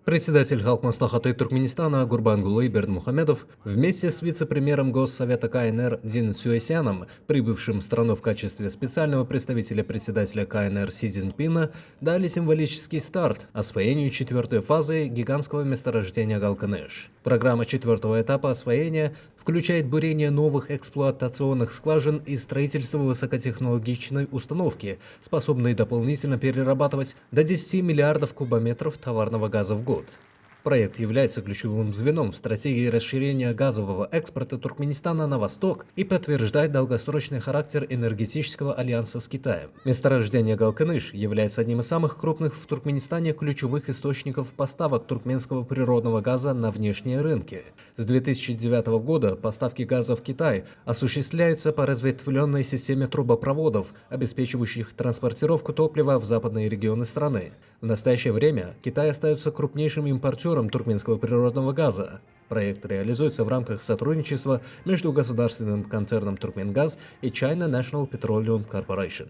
Председатель Халк-Маслахаты Туркменистана Гурбангулы Бердмухамедов вместе с вице-премьером Госсовета КНР Дин Сюэсяном, прибывшим в страну в качестве специального представителя председателя КНР Си Цзиньпина, дали символический старт освоению четвертой фазы гигантского месторождения Галканеш. Программа четвертого этапа освоения включает бурение новых эксплуатационных скважин и строительство высокотехнологичной установки, способной дополнительно перерабатывать до 10 миллиардов кубометров товарного газа в год. Проект является ключевым звеном в стратегии расширения газового экспорта Туркменистана на восток и подтверждает долгосрочный характер энергетического альянса с Китаем. Месторождение Галканыш является одним из самых крупных в Туркменистане ключевых источников поставок туркменского природного газа на внешние рынки. С 2009 года поставки газа в Китай осуществляются по разветвленной системе трубопроводов, обеспечивающих транспортировку топлива в западные регионы страны. В настоящее время Китай остается крупнейшим импортером туркменского природного газа. Проект реализуется в рамках сотрудничества между государственным концерном Туркменгаз и China National Petroleum Corporation.